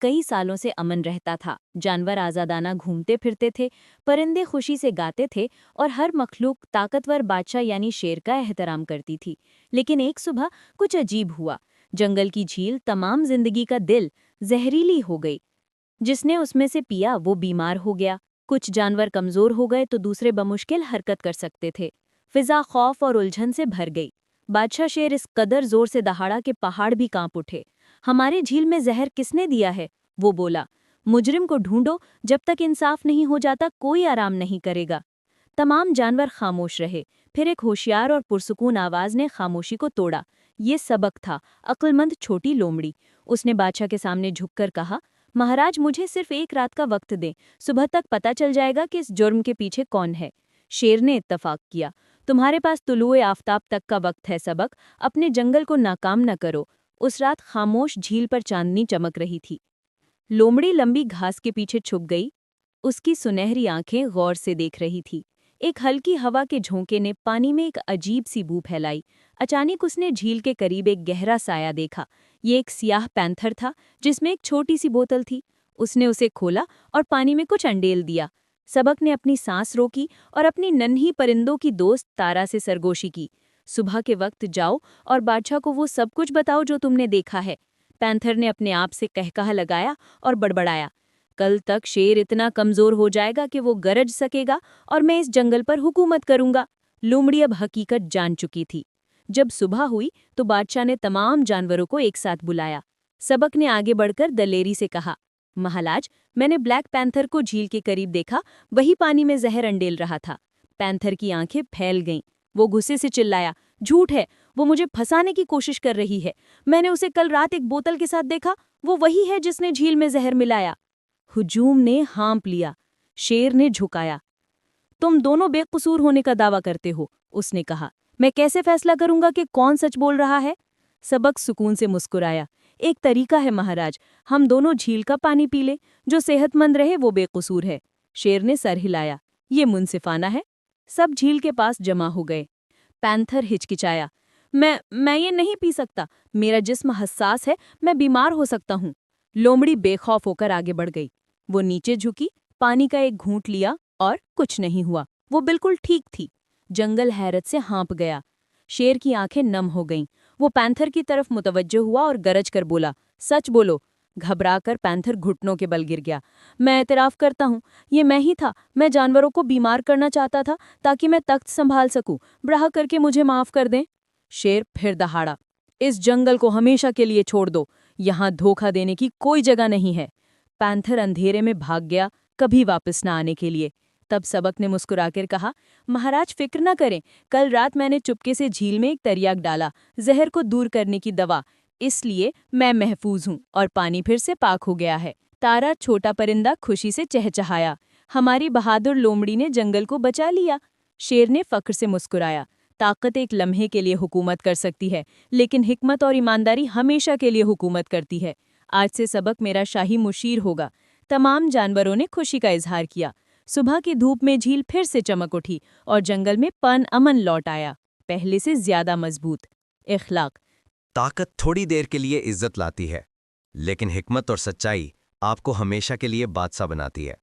कई सालों से अमन रहता था। जानवर आजादाना घूमते फिरते थे, परिंदे खुशी से गाते थे और हर मखलूक ताकतवर बादशाह यानी शेर का एहतराम करती थी। लेकिन एक सुबह कुछ अजीब हुआ। जंगल की झील तमाम जिंदगी का दिल जहरीली हो गई। जिसने उसमें से पिया वो बीमार हो गया। कुछ जानवर कमजोर हो गए तो दूसरे बमुश्किल हरकत कर सकते थे। फिजा खौफ और उलझन से भर गई। बादशाह शेर इस कदर जोर से दहाड़ा कि पहाड़ भी कांप उठे। हमारे झील में जहर किसने दिया है? वो बोला। मुजरिम को ढूंढो, जब तक इंसाफ नहीं हो जाता कोई आराम नहीं करेगा। तमाम जानवर खामोश रहे। फिर एक होशियार और पुरसुकून आवाज ने खामोशी को तोड़ा। ये सबक था, अक्लमंद छोटी लोमड़ी। उसने बादशाह के सामने झुककर कहा, महाराज मुझे सिर्फ एक रात का वक्त दें, सुबह तक पता चल जाएगा कि इस जुर्म के पीछे कौन है। शेर ने इत्तफाक किया, तुम्हारे पास तुलुए आफताब तक का वक्त है सबक, अपने जंगल को नाकाम न करो। उस रात खामोश झील पर चांदनी चमक रही थी। लोमड़ी लंबी घास के पीछे छुप गई। उसकी सुनहरी आंखें गौर से देख रही थी। एक हल्की हवा के झोंके ने पानी में एक अजीब सी बू फैलाई। अचानक उसने झील के करीब एक गहरा साया देखा। ये एक सियाह पैंथर था जिसमें एक छोटी सी बोतल थी। उसने उसे खोला और पानी में कुछ अंडेल दिया। सबक ने अपनी सांस रोकी और अपनी नन्ही परिंदों की दोस्त तारा से सरगोशी की। सुबह के वक्त जाओ और बादशाह को वो सब कुछ बताओ जो तुमने देखा है। पैंथर ने अपने आप से कहकहा लगाया और बड़बड़ाया, कल तक शेर इतना कमजोर हो जाएगा कि वो गरज सकेगा और मैं इस जंगल पर हुकूमत करूंगा। लोमड़ी अब हकीकत जान चुकी थी। जब सुबह हुई तो बादशाह ने तमाम जानवरों को एक साथ बुलाया। सबक ने आगे बढ़कर दलेरी से कहा, महाराज मैंने ब्लैक पैंथर को झील के करीब देखा, वही पानी में जहर अंडेल रहा था। पैंथर की आंखें फैल गईं। वो गुस्से से चिल्लाया, झूठ है, वो मुझे फंसाने की कोशिश कर रही है। मैंने उसे कल रात एक बोतल के साथ देखा, वो वही है जिसने झील में जहर मिलाया। हुजूम ने हाँप लिया। शेर ने झुकाया। तुम दोनों बेकसूर होने का दावा करते हो, उसने कहा। मैं कैसे फैसला करूंगा कि कौन सच बोल रहा है? सबक सुकून से मुस्कुराया। एक तरीका है महाराज, हम दोनों झील का पानी पी ले, जो सेहतमंद रहे वो बेकसूर है। शेर ने सर हिलाया। ये मुनसिफाना है। सब झील के पास जमा हो गए। पैंथर हिचकिचाया, मैं ये नहीं पी सकता, मेरा जिस्म हसास है, मैं बीमार हो सकता हूँ। लोमड़ी बेखौफ होकर आगे बढ़ गई। वो नीचे झुकी, पानी का एक घूंट लिया और कुछ नहीं हुआ। वो बिल्कुल ठीक थी। जंगल हैरत से हाँप गया। शेर की आंखें नम हो गईं। वो पैंथर की तरफ मुतवज्जो हुआ और गरज कर बोला, सच बोलो। घबराकर पैंथर घुटनों के बल गिर गया। मैं एतराफ करता हूँ, ये मैं ही था। मैं जानवरों को बीमार करना चाहता था ताकि मैं तख्त संभाल सकूं। ब्राह करके मुझे माफ कर दें। शेर फिर दहाड़ा, इस जंगल को हमेशा के लिए छोड़ दो, यहाँ धोखा देने की कोई जगह नहीं है। पैंथर अंधेरे में भाग गया, कभी वापस न आने के लिए। तब सबक ने मुस्कुराकर कहा, महाराज फिक्र न करें, कल रात मैंने चुपके से झील में एक तरियाक डाला, जहर को दूर करने की दवा। इसलिए मैं महफूज हूँ और पानी फिर से पाक हो गया है। तारा छोटा परिंदा खुशी से चहचहाया, हमारी बहादुर लोमड़ी ने जंगल को बचा लिया। शेर ने फख्र से मुस्कुराया, ताकत एक लम्हे के लिए हुकूमत कर सकती है, लेकिन हिकमत और ईमानदारी हमेशा के लिए हुकूमत करती है। आज से सबक मेरा शाही मुशीर होगा। तमाम जानवरों ने खुशी का इजहार किया। सुबह की धूप में झील फिर से चमक उठी और जंगल में अमन लौट आया, पहले से ज्यादा मजबूत। इखलाक। ताकत थोड़ी देर के लिए इज्जत लाती है, लेकिन हिकमत और सच्चाई आपको हमेशा के लिए बादशाह बनाती है।